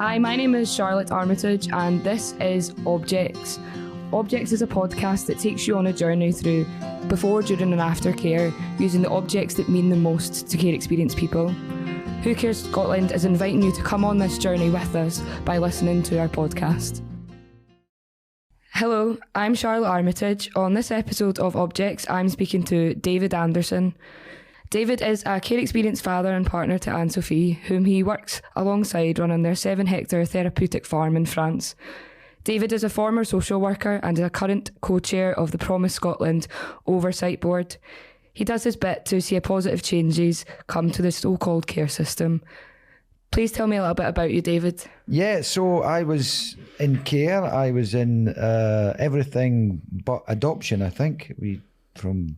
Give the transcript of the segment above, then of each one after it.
Hi, my name is Charlotte Armitage and this is Objects. Objects is a podcast that takes you on a journey through before, during and after care, using the objects that mean the most to care experienced people. Who Cares Scotland is inviting you to come on this journey with us by listening to our podcast. Hello, I'm Charlotte Armitage. On this episode of Objects, I'm speaking to David Anderson. David is a care experienced father and partner to Anne-Sophie, whom he works alongside running their 7-hectare therapeutic farm in France. David is a former social worker and is a current co-chair of the Promise Scotland Oversight Board. He does his bit to see positive changes come to the so-called care system. Please tell me a little bit about you, David. Yeah, so I was in care. I was in everything but adoption, I think. From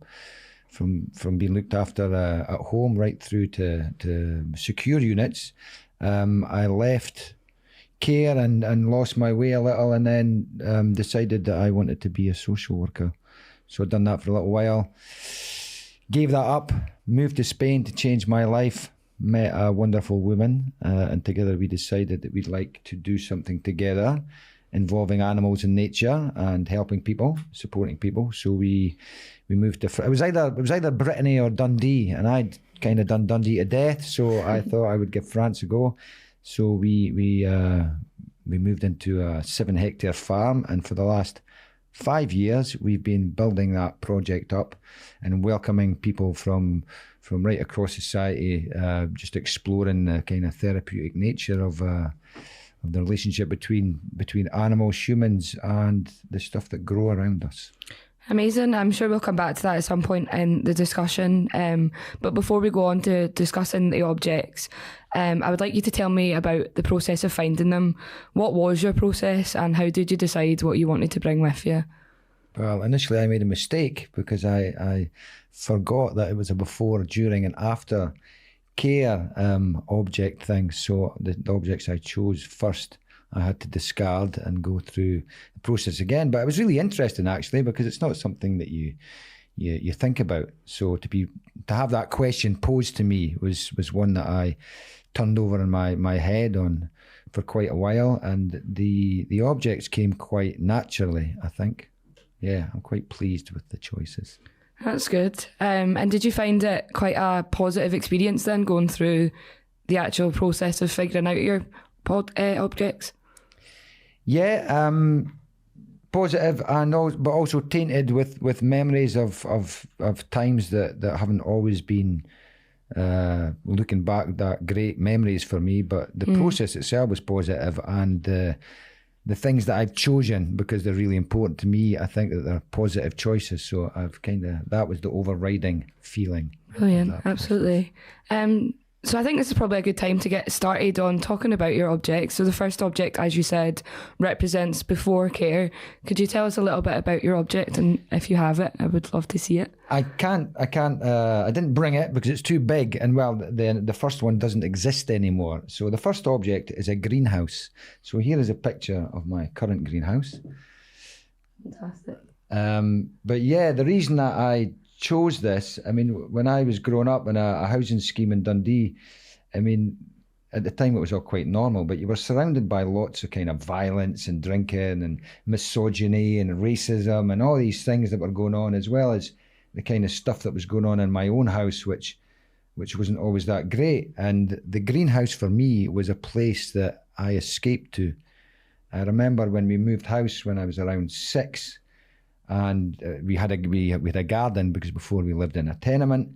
being looked after at home right through to secure units. I left care and lost my way a little, and then decided that I wanted to be a social worker. So I'd done that for a little while. Gave that up, moved to Spain to change my life, met a wonderful woman, and together we decided that we'd like to do something together involving animals and nature and helping people, supporting people. So we moved to, it was either Brittany or Dundee, and I'd kind of done Dundee to death, so I thought I would give France a go. So we moved into a 7-hectare farm, and for the last 5 years we've been building that project up and welcoming people from right across society, just exploring the kind of therapeutic nature of the relationship between animals, humans, and the stuff that grow around us. Amazing. I'm sure we'll come back to that at some point in the discussion. But before we go on to discussing the objects, I would like you to tell me about the process of finding them. What was your process and how did you decide what you wanted to bring with you? Well, initially I made a mistake because I forgot that it was a before, during and after care object thing. So the objects I chose first I had to discard and go through the process again. But it was really interesting actually, because it's not something that you think about. So to have that question posed to me was one that I turned over in my head on for quite a while, and the objects came quite naturally, I think. Yeah, I'm quite pleased with the choices. That's good. And did you find it quite a positive experience then, going through the actual process of figuring out your objects? Yeah, positive, but also tainted with memories of times that haven't always been, looking back, that great memories for me. But the process itself was positive, and the things that I've chosen, because they're really important to me, I think that they're positive choices. So that was the overriding feeling. Brilliant, absolutely. So I think this is probably a good time to get started on talking about your objects. So the first object, as you said, represents before care. Could you tell us a little bit about your object, and if you have it, I would love to see it. I didn't bring it because it's too big, and well, the first one doesn't exist anymore. So the first object is a greenhouse. So here is a picture of my current greenhouse. Fantastic. But yeah, the reason that I chose this, I mean, when I was growing up in a housing scheme in Dundee, I mean, at the time it was all quite normal, but you were surrounded by lots of kind of violence and drinking and misogyny and racism and all these things that were going on, as well as the kind of stuff that was going on in my own house, which wasn't always that great. And the greenhouse for me was a place that I escaped to. I remember when we moved house when I was around 6, and we had a garden, because before we lived in a tenement,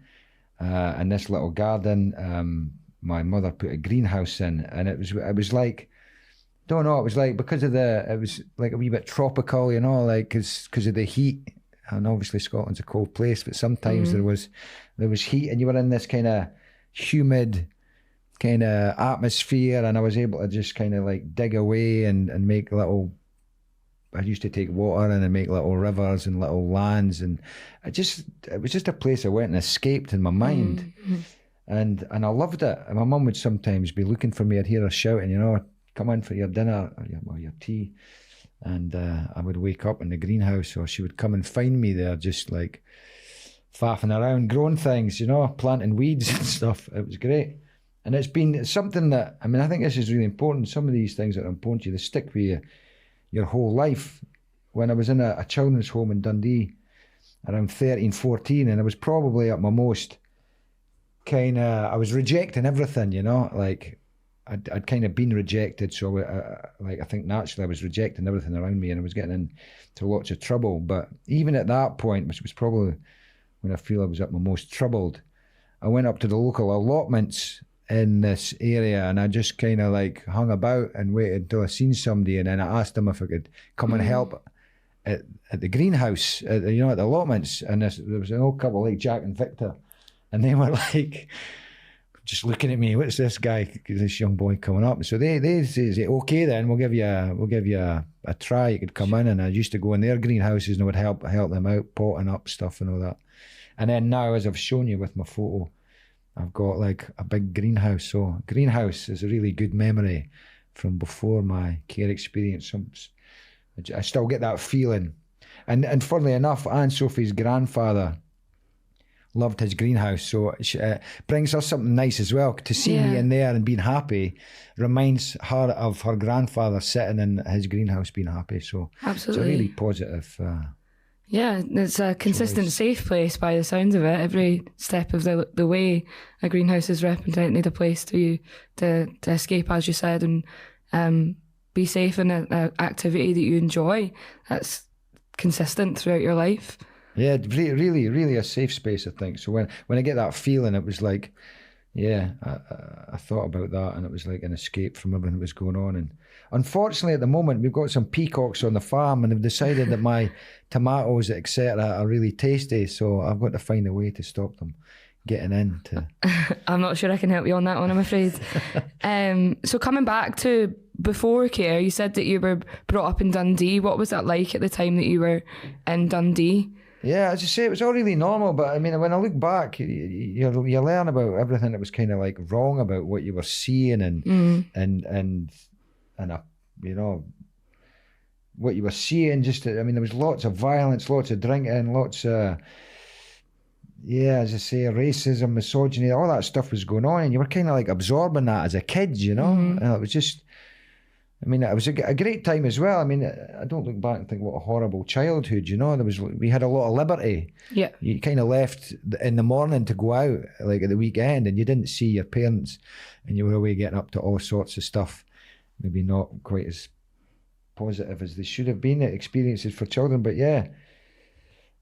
and this little garden, my mother put a greenhouse in, and it was like, don't know, it was like, it was like a wee bit tropical, you know, like because of the heat, and obviously Scotland's a cold place, but sometimes there was heat, and you were in this kind of humid kind of atmosphere, and I was able to just kind of like dig away and make little. I used to take water in and make little rivers and little lands, and it was just a place I went and escaped in my mind. And I loved it. And my mum would sometimes be looking for me. I'd hear her shouting, you know, come in for your dinner or your tea. And I would wake up in the greenhouse, or she would come and find me there, just like faffing around, growing things, you know, planting weeds and stuff. It was great. And it's been something that, I mean, I think this is really important. Some of these things that are important to you, they stick with you your whole life. When I was in a children's home in Dundee, around 13, 14, and I was probably at my most I was rejecting everything, you know, like I'd kind of been rejected. So I think naturally I was rejecting everything around me, and I was getting into lots of trouble. But even at that point, which was probably when I feel I was at my most troubled, I went up to the local allotments in this area, and I just kind of like hung about and waited until I seen somebody, and then I asked them if I could come and help at the greenhouse, at the allotments. And there was an old couple like Jack and Victor, and they were like just looking at me. What's this guy, this young boy coming up? So they say, okay, then we'll give you a try. You could come in, and I used to go in their greenhouses and I would help them out, potting up stuff and all that. And then now, as I've shown you with my photo, I've got like a big greenhouse. So greenhouse is a really good memory from before my care experience. I still get that feeling. And funnily enough, Anne Sophie's grandfather loved his greenhouse. So it brings her something nice as well. To see me in there and being happy reminds her of her grandfather sitting in his greenhouse being happy. So absolutely, it's a really positive yeah, it's a consistent, safe place by the sounds of it. Every step of the way, a greenhouse is represented a place to escape, as you said, and be safe in an activity that you enjoy. That's consistent throughout your life. Yeah, really, really a safe space, I think. So when I get that feeling, it was like, yeah, I thought about that, and it was like an escape from everything that was going on. And unfortunately, at the moment, we've got some peacocks on the farm, and they've decided that my tomatoes, etc., are really tasty. So I've got to find a way to stop them getting into. I'm not sure I can help you on that one, I'm afraid. So coming back to before care, you said that you were brought up in Dundee. What was that like at the time that you were in Dundee? Yeah, as I say, it was all really normal. But I mean, when I look back, you learn about everything that was kind of like wrong about what you were seeing, and you know, what you were seeing. Just, I mean, there was lots of violence, lots of drinking, lots of, yeah, as I say, racism, misogyny, all that stuff was going on, and you were kind of like absorbing that as a kid, you know. And it was just, I mean, it was a great time as well. I mean, I don't look back and think what a horrible childhood, you know. We had a lot of liberty. Yeah. You kind of left in the morning to go out, like at the weekend, and you didn't see your parents, and you were away getting up to all sorts of stuff. Maybe not quite as positive as they should have been experiences for children, but yeah,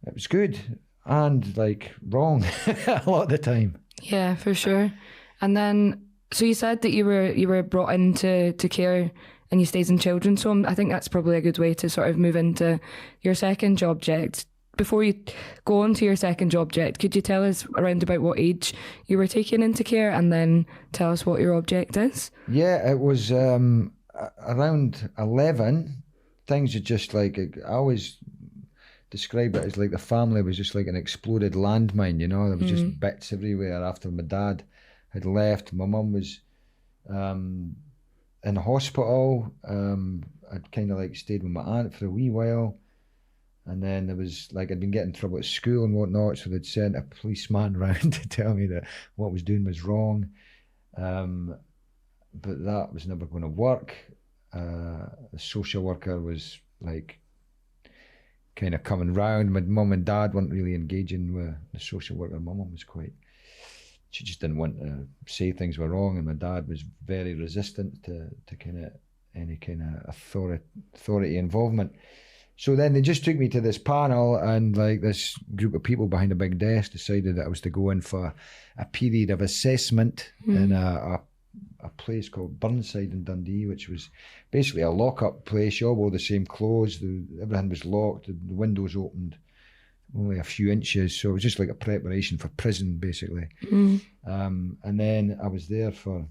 it was good and like wrong a lot of the time. Yeah, for sure. And then, so you said that you were brought into care, and you stayed in children's home. I think that's probably a good way to sort of move into your second object. Before you go on to your second object, could you tell us around about what age you were taken into care, and then tell us what your object is? Yeah, it was around 11. Things are just like, I always describe it as like the family was just like an exploded landmine, you know. There was just bits everywhere after my dad had left. My mum was in hospital. I'd kind of like stayed with my aunt for a wee while, and then there was like, I'd been getting in trouble at school and whatnot, so they'd sent a policeman around to tell me that what I was doing was wrong, but that was never going to work. The social worker was like kind of coming round. My mum and dad weren't really engaging with the social worker. My mum was quite, she just didn't want to say things were wrong, and my dad was very resistant to kind of any kind of authority involvement. So then they just took me to this panel, and like this group of people behind a big desk decided that I was to go in for a period of assessment in a place called Burnside in Dundee, which was basically a lock-up place. You all wore the same clothes, everything was locked, the windows opened only a few inches, so it was just like a preparation for prison, basically. And then I was there for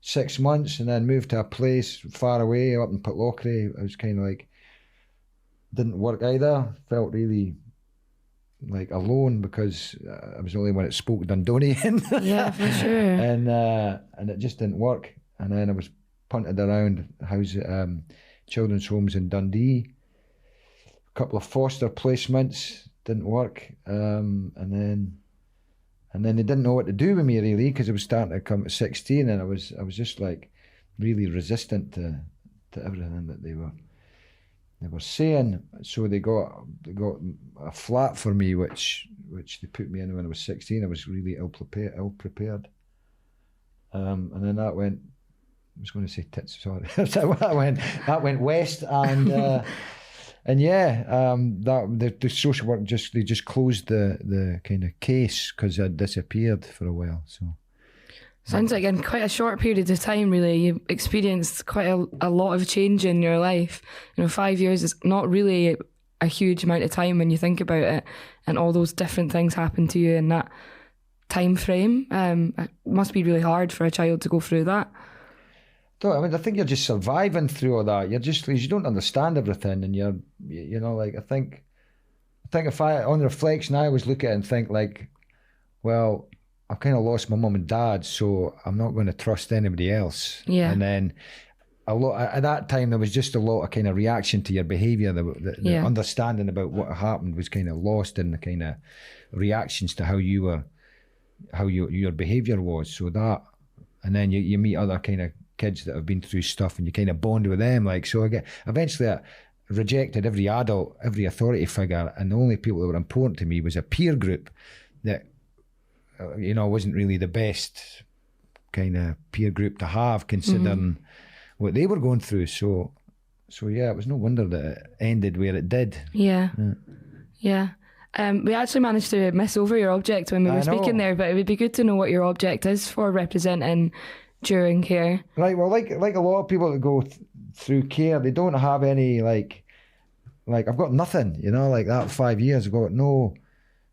6 months, and then moved to a place far away up in Pitlochry. I was kind of like, didn't work either, felt really like alone because I was the only one that spoke Dundonian. Yeah, for sure. And it just didn't work. And then I was punted around children's homes in Dundee, a couple of foster placements, didn't work, and then And then they didn't know what to do with me really, because I was starting to come at 16, and I was just like really resistant to everything that they were saying. So they got a flat for me, which they put me in when I was 16. I was really ill prepared. And then that went, I was going to say tits, sorry. that went west, and yeah, that the social work just closed the kind of case because I'd disappeared for a while. So sounds like in quite a short period of time, really, you experienced quite a lot of change in your life. 5 years is not really a huge amount of time when you think about it, and all those different things happen to you in that time frame. It must be really hard for a child to go through that. I think you're just surviving through all that. You don't understand everything, and I think if on reflection, I always look at it and think like, well, I've kind of lost my mum and dad, so I'm not going to trust anybody else. Yeah. And then at that time, there was just a lot of kind of reaction to your behaviour. The understanding about what happened was kind of lost in the kind of reactions to how your behaviour was. So that, and then you meet other kind of kids that have been through stuff, and you kind of bond with them. Eventually I rejected every adult, every authority figure, and the only people that were important to me was a peer group that, wasn't really the best kind of peer group to have, considering what they were going through. So yeah, it was no wonder that it ended where it did. Yeah. We actually managed to miss over your object when we were speaking there, but it would be good to know what your object is for representing during care. Right, well, like a lot of people that go through care, they don't have any, like I've got nothing, like that 5 years, I've got no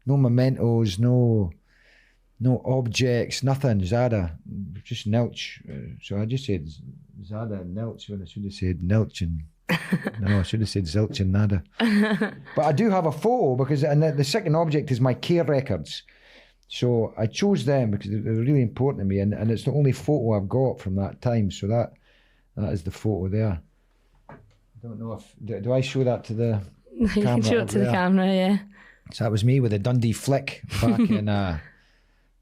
mementos, no objects, nothing, Zada, just Nilch. So I just said Zada and Nilch when I should have said Nilch and... No, I should have said Zilch and nada. But I do have a photo, because the second object is my care records. So I chose them because they're really important to me, and it's the only photo I've got from that time. So that is the photo there. I don't know if... Do I show that to the camera? You can show it to the camera, yeah. So that was me with a Dundee flick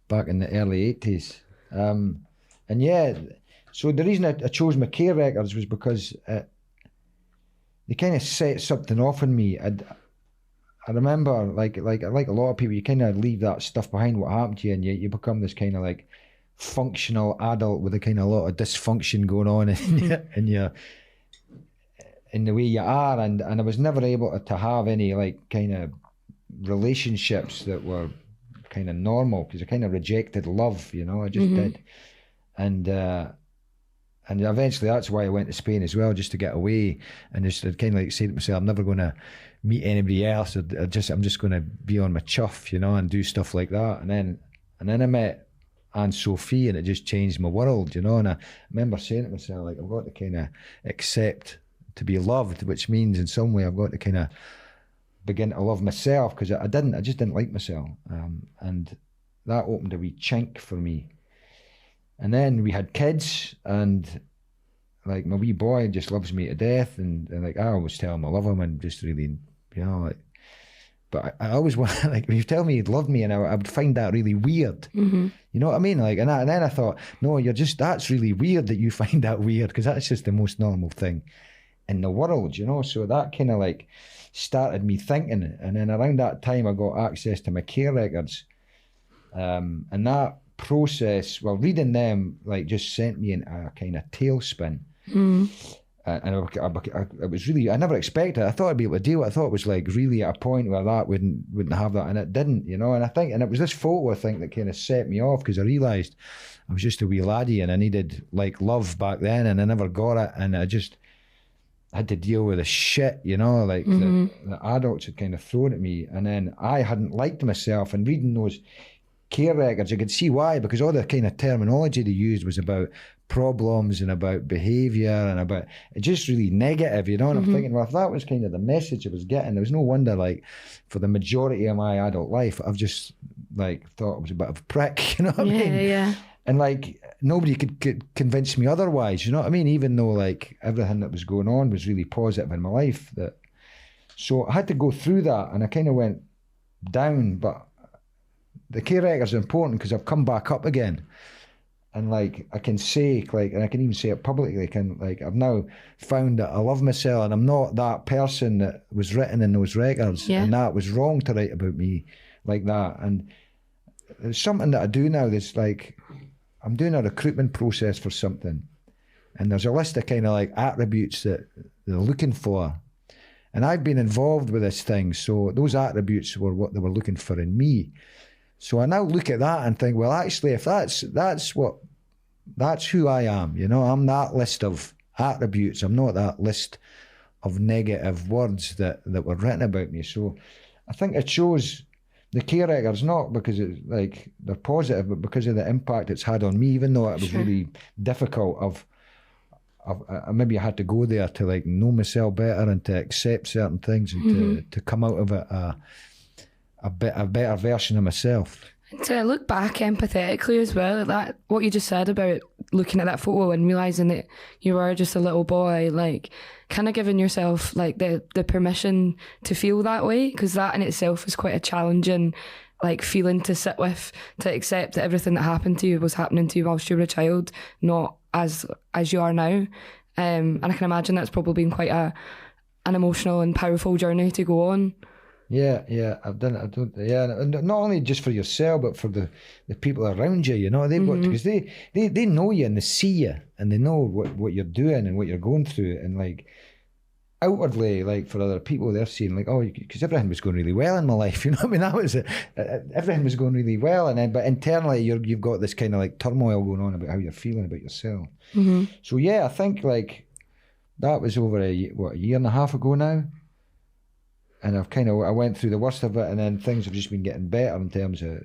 back in the early 80s. And yeah, so the reason I chose my care records was because they kind of set something off in me. I remember, like a lot of people, you kind of leave that stuff behind, what happened to you, and you become this kind of like functional adult with a kind of lot of dysfunction going on in the way you are, and I was never able to have any like kind of relationships that were kind of normal, because I kind of rejected love, I just did, and eventually that's why I went to Spain as well, just to get away, and just kind of like say to myself, I'm never going to meet anybody else. I'm just going to be on my chuff, and do stuff like that. And then I met Anne-Sophie, and it just changed my world, and I remember saying to myself, like, I've got to kind of accept to be loved, which means in some way I've got to kind of begin to love myself, because I just didn't like myself. And that opened a wee chink for me. And then we had kids, and like my wee boy just loves me to death, and like I always tell him I love him, and just really, but I always want, like, when you tell me he loved me, and I would find that really weird. You know what I mean? Like, and then I thought, no, that's really weird that you find that weird, because that's just the most normal thing in the world, So that kind of like started me thinking, and then around that time I got access to my care records, and that process, well, reading them like just sent me in a kind of tailspin. And it was really, I never expected it. I thought I'd be able to deal with it. I thought it was like really at a point where that wouldn't have that, and it didn't, and it was this photo, I think, that kind of set me off, because I realised I was just a wee laddie, and I needed like love back then, and I never got it, and I just had to deal with the shit, like the adults had kind of thrown at me, and then I hadn't liked myself, and reading those care records, I could see why, because all the kind of terminology they used was about problems and about behaviour and about it, just really negative, And I'm thinking, well, if that was kind of the message I was getting, there was no wonder, like, for the majority of my adult life, I've just like thought I was a bit of a prick, what I mean? Yeah. And like nobody could convince me otherwise, what I mean? Even though like everything that was going on was really positive in my life, so I had to go through that, and I kind of went down, but the care records are important because I've come back up again. And like I can say, like, and I can even say it publicly, I've now found that I love myself and I'm not that person that was written in those records, and that was wrong to write about me like that. And there's something that I do now that's like, I'm doing a recruitment process for something, and there's a list of kind of like attributes that they're looking for. And I've been involved with this thing, so those attributes were what they were looking for in me. So I now look at that and think, well, actually, if that's who I am, you know, I'm that list of attributes. I'm not that list of negative words that were written about me. So I think it shows the care records, not because it's like they're positive, but because of the impact it's had on me, even though it was really difficult. Maybe I had to go there to like know myself better and to accept certain things and to come out of it a better version of myself. And to look back empathetically as well, that what you just said about looking at that photo and realising that you were just a little boy, like kind of giving yourself like the permission to feel that way, because that in itself is quite a challenging like feeling to sit with, to accept that everything that happened to you was happening to you whilst you were a child, not as you are now. And I can imagine that's probably been quite an emotional and powerful journey to go on. Yeah, I've done it. And not only just for yourself, but for the people around you. You know, they've got, because they know you and they see you and they know what you're doing and what you're going through, and like outwardly, like for other people, they're seeing like, oh, because everything was going really well in my life. You know what I mean? That was everything was going really well, and then but internally you've got this kind of like turmoil going on about how you're feeling about yourself. So yeah, I think like that was over a year and a half ago now. And I went through the worst of it, and then things have just been getting better in terms of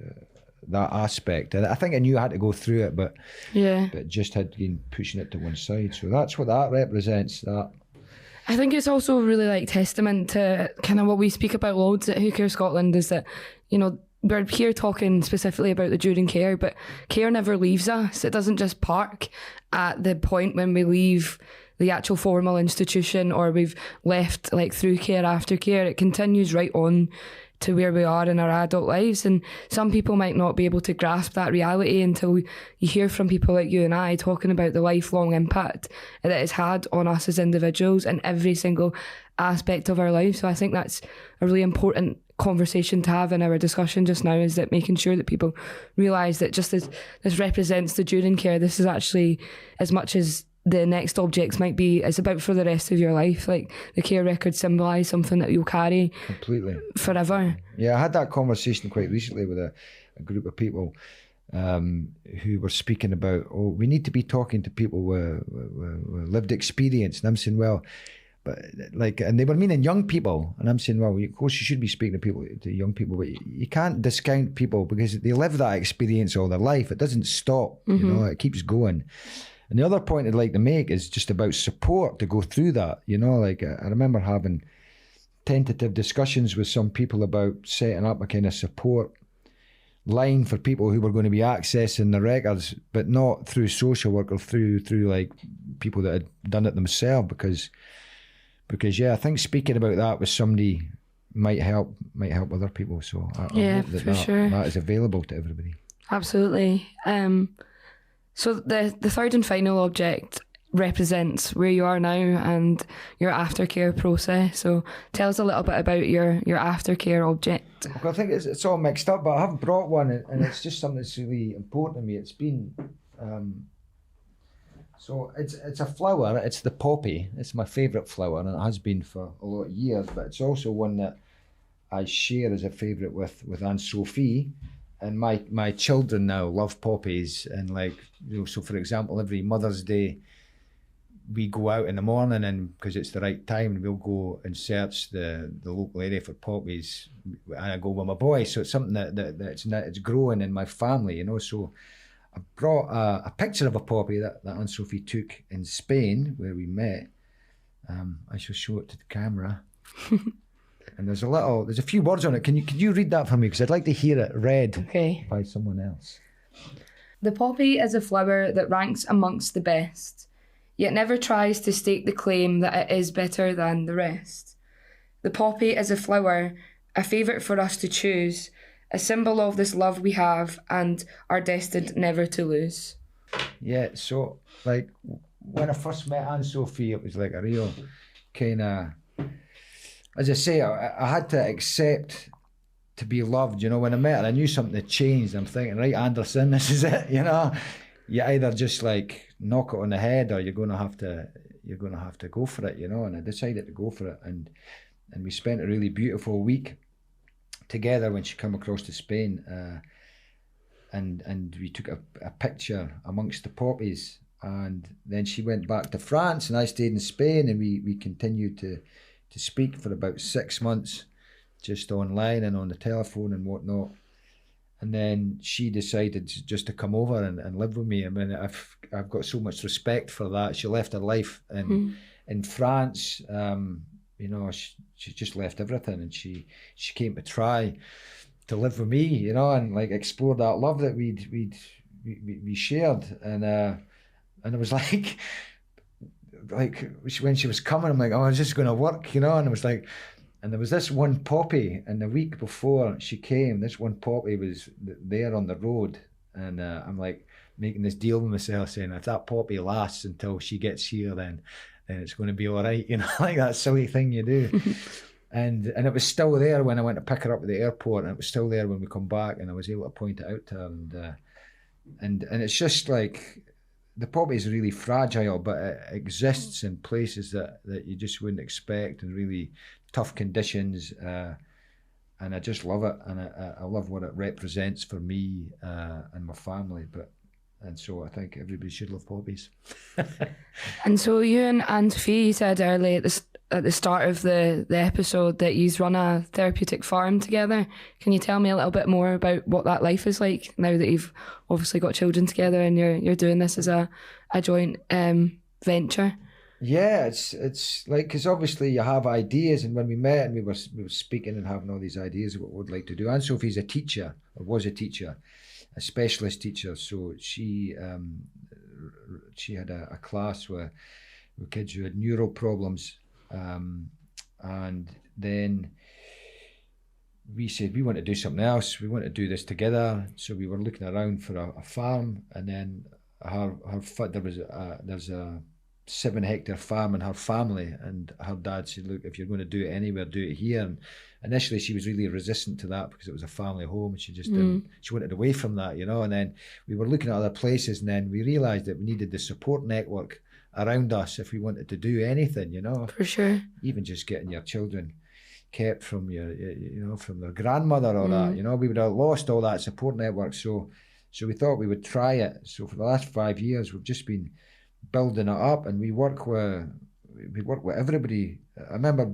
that aspect. And I think I knew I had to go through it, but just had been pushing it to one side. So that's what that represents. That I think it's also really like testament to kind of what we speak about loads at Who Cares Scotland, is that, you know, we're here talking specifically about the during care, but care never leaves us. It doesn't just park at the point when we leave the actual formal institution or we've left like through care, after care. It continues right on to where we are in our adult lives, and some people might not be able to grasp that reality until you hear from people like you and I talking about the lifelong impact that it's had on us as individuals in every single aspect of our lives. So I think that's a really important conversation to have in our discussion just now, is that making sure that people realise that just as this represents the during care, this is actually, as much as the next objects might be, it's about for the rest of your life. Like the care records symbolise something that you'll carry completely forever. Yeah, I had that conversation quite recently with a group of people who were speaking about, we need to be talking to people with lived experience. And I'm saying, well, but like, and they were meaning young people, and I'm saying, well, of course you should be speaking to young people, but you can't discount people because they live that experience all their life. It doesn't stop, you know, it keeps going. And the other point I'd like to make is just about support to go through that. You know, like I remember having tentative discussions with some people about setting up a kind of support line for people who were going to be accessing the records, but not through social work or through like people that had done it themselves, because yeah, I think speaking about that with somebody might help other people. So I hope that sure. That is available to everybody. Absolutely. So the third and final object represents where you are now and your aftercare process. So tell us a little bit about your aftercare object. Okay, I think it's all mixed up, but I haven't brought one, and it's just something that's really important to me. It's been so it's a flower. It's the poppy. It's my favourite flower, and it has been for a lot of years. But it's also one that I share as a favourite with Anne Sophie. And my children now love poppies, and like, you know, so for example, every Mother's Day, we go out in the morning, and because it's the right time, we'll go and search the local area for poppies, and I go with my boy. So it's something that's growing in my family, you know. So I brought a picture of a poppy that Anne Sophie took in Spain where we met. I shall show it to the camera. And there's a few words on it. Can you read that for me? Because I'd like to hear it read by someone else. The poppy is a flower that ranks amongst the best, yet never tries to stake the claim that it is better than the rest. The poppy is a flower, a favourite for us to choose, a symbol of this love we have and are destined never to lose. Yeah, so like when I first met Anne-Sophie, it was like a real kind of, as I say, I had to accept to be loved. When I met her, I knew something had changed. I'm thinking, right, Anderson, this is it. You either just like knock it on the head, or you're going to have to go for it. And I decided to go for it, and we spent a really beautiful week together when she came across to Spain, and we took a picture amongst the poppies, and then she went back to France, and I stayed in Spain, and we continued to speak for about 6 months, just online and on the telephone and whatnot. And then she decided just to come over and live with me. I mean, I've got so much respect for that. She left her life in France. She just left everything, and she came to try to live with me, and like explore that love that we shared. And it was like when she was coming, I'm like, oh, is this going to work, And it was like, and there was this one poppy, and the week before she came, this one poppy was there on the road, and I'm like making this deal with myself, saying if that poppy lasts until she gets here, then it's going to be all right, like that silly thing you do. And it was still there when I went to pick her up at the airport, and it was still there when we come back, and I was able to point it out to her, and it's just like, the poppy is really fragile, but it exists in places that you just wouldn't expect, and really tough conditions, and I just love it, and I love what it represents for me and my family. And so I think everybody should love poppies. And so you and Anne-Sophie said earlier at the start of the episode that you run a therapeutic farm together. Can you tell me a little bit more about what that life is like now that you've obviously got children together and you're doing this as a joint venture? Yeah, it's like, because obviously you have ideas, and when we met and we were speaking and having all these ideas of what we'd like to do. Anne-Sophie's a teacher, or was a teacher, a specialist teacher. So she had a class with kids who had neural problems, and then we said we want to do something else. We want to do this together. So we were looking around for a farm, and then there's a 7-hectare farm in her family, and her dad said, look, if you're going to do it anywhere, do it here. And initially she was really resistant to that because it was a family home. She just she wanted away from that, and then we were looking at other places, and then we realised that we needed the support network around us if we wanted to do anything, For sure. Even just getting your children kept from from their grandmother or that, we would have lost all that support network. So we thought we would try it. So for the last 5 years, we've just been building it up, and we work with everybody. I remember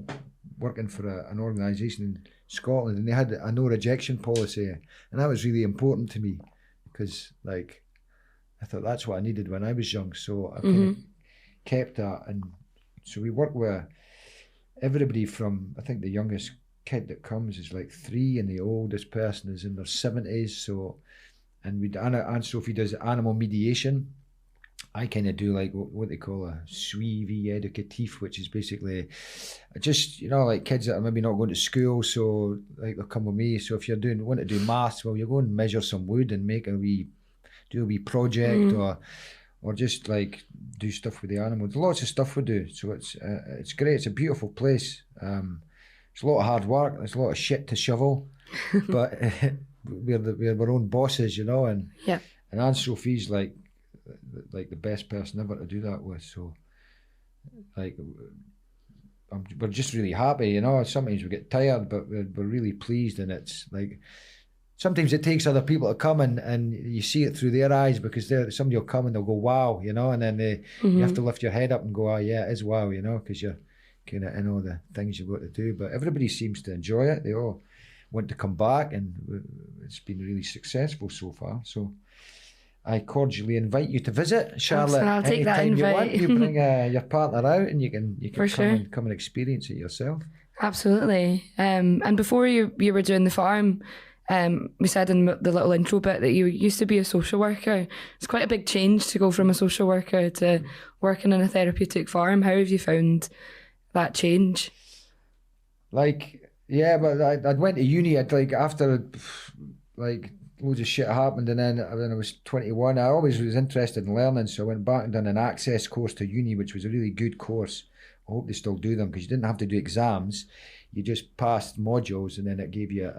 working for an organisation in Scotland, and they had a no rejection policy, and that was really important to me, because like I thought that's what I needed when I was young. So I kind of kept that, and so we work with everybody from, I think the youngest kid that comes is like 3, and the oldest person is in their 70s. So, and Anne-Sophie does animal mediation. I kind of do like what they call a suivi éducatif, which is basically just, like kids that are maybe not going to school, so like they'll come with me. So if you're want to do maths, well, you go and measure some wood and do a wee project, or just like do stuff with the animals. Lots of stuff we do. So it's great. It's a beautiful place. It's a lot of hard work. There's a lot of shit to shovel, but we're our own bosses, and Anne-Sophie's like the best person ever to do that with. So like we're just really happy, Sometimes we get tired, but we're really pleased, and it's like sometimes it takes other people to come and you see it through their eyes, because somebody will come and they'll go, wow, and then you have to lift your head up and go, oh yeah, it is wow, because you're kind of in all the things you've got to do. But everybody seems to enjoy it. They all want to come back, and it's been really successful so far. So I cordially invite you to visit, Charlotte. I'll take that invite. You bring your partner out, and you can come and experience it yourself. Absolutely. And before you were doing the farm, we said in the little intro bit that you used to be a social worker. It's quite a big change to go from a social worker to working in a therapeutic farm. How have you found that change? Like, Yeah, but I'd went to uni. I'd like after like loads of shit happened, and then when I was 21, I always was interested in learning, so I went back and done an access course to uni, which was a really good course. I hope they still do them because you didn't have to do exams. You just passed modules, and then it gave you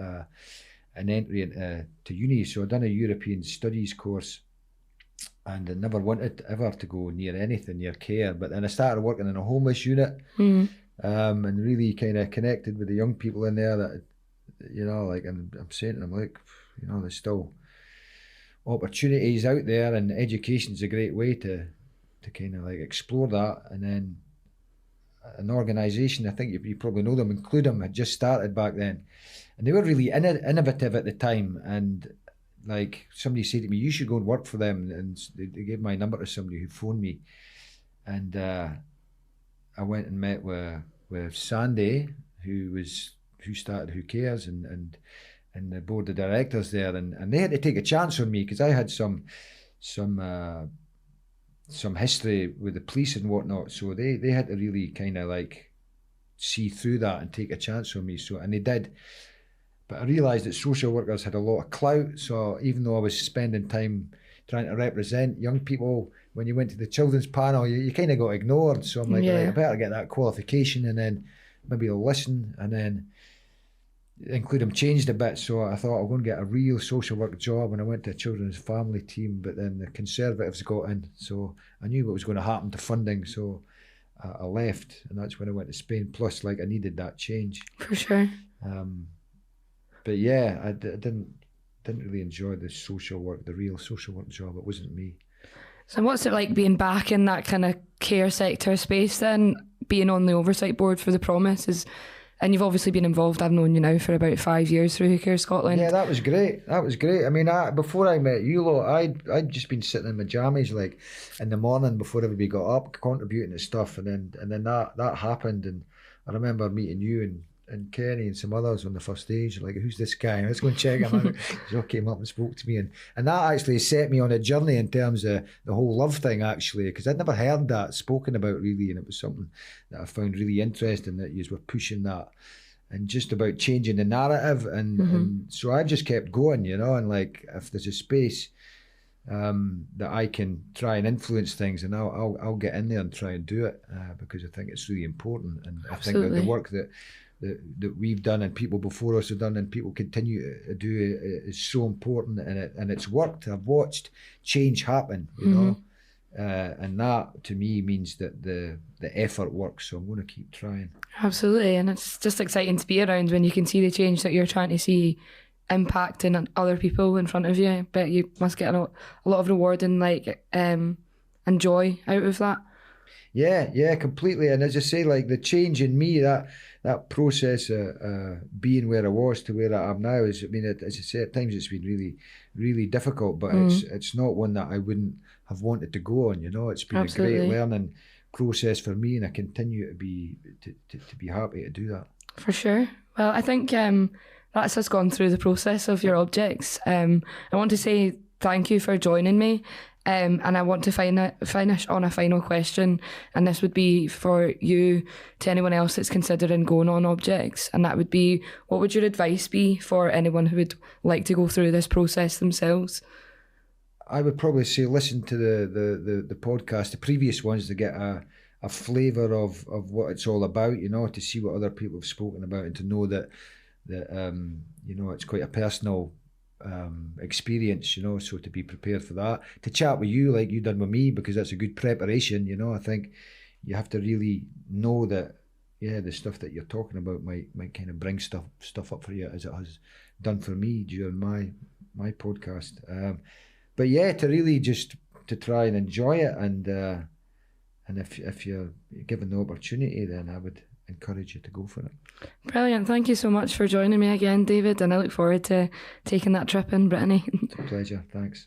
an entry into to uni. So I'd done a European Studies course, and I never wanted ever to go near anything near care. But then I started working in a homeless unit, and really kind of connected with the young people in there that, you know, like, and I'm saying to them, like, you know, there's still opportunities out there, and education's a great way to kind of like explore that. And then an organisation, I think you probably know them, Include Them, had just started back then, and they were really innovative at the time. And like somebody said to me, you should go and work for them, and they gave my number to somebody who phoned me, and I went and met with Sandy, who started Who Cares, and the board of directors there, and they had to take a chance on me because I had some history with the police and whatnot, so they had to really kind of like see through that and take a chance on me. So, and they did. But I realised that social workers had a lot of clout, so even though I was spending time trying to represent young people, when you went to the children's panel, you kind of got ignored. So I'm like, right, I better get that qualification, and then maybe I'll listen. And then Include Them changed a bit, so I thought I'll go and get a real social work job, and I went to a children's family team, but then the Conservatives got in, so I knew what was going to happen to funding, so I left, and that's when I went to Spain. Plus, like, I needed that change. For sure. But yeah, I didn't really enjoy the social work, the real social work job. It wasn't me. So what's it like being back in that kind of care sector space then, being on the oversight board for the Promise? And you've obviously been involved, I've known you now for about 5 years through Who Cares Scotland. Yeah, that was great. I mean, before I met you lot, I'd just been sitting in my jammies like in the morning before everybody got up, contributing to stuff, and then that happened, and I remember meeting you and Kenny and some others on the first stage, like, who's this guy? Let's go and check him out. He all came up and spoke to me, and that actually set me on a journey in terms of the whole love thing, actually, because I'd never heard that spoken about really, and it was something that I found really interesting, that you were pushing that and just about changing the narrative, and so I just kept going, you know, and like, if there's a space that I can try and influence things, and I'll get in there and try and do it, because I think it's really important, and I think that the work that we've done and people before us have done and people continue to do is so important, and it's worked. I've watched change happen, you know, and that to me means that the effort works, so I'm going to keep trying. Absolutely, and it's just exciting to be around when you can see the change that you're trying to see impacting other people in front of you. But you must get a lot of reward and like and joy out of that. Yeah, completely. And as I say, like, the change in me, that process being where I was to where I am now is, I mean, as I say, at times it's been really, really difficult, but it's not one that I wouldn't have wanted to go on, you know. It's been a great learning process for me, and I continue to be happy to do that. For sure. Well, I think that's us gone through the process of your objects. I want to say thank you for joining me. And I want to finish on a final question, and this would be for you to anyone else that's considering going on objects, and that would be, what would your advice be for anyone who would like to go through this process themselves? I would probably say listen to the podcast, the previous ones, to get a flavour of what it's all about, you know, to see what other people have spoken about, and to know that you know, it's quite a personal experience, you know, so to be prepared for that, to chat with you like you done with me, because that's a good preparation, you know. I think you have to really know that, yeah, the stuff that you're talking about might kind of bring stuff up for you, as it has done for me during my podcast, but yeah, to really just to try and enjoy it, and if you're given the opportunity, then I would encourage you to go for it. Brilliant. Thank you so much for joining me again, David, and I look forward to taking that trip in Brittany. It's a pleasure. Thanks.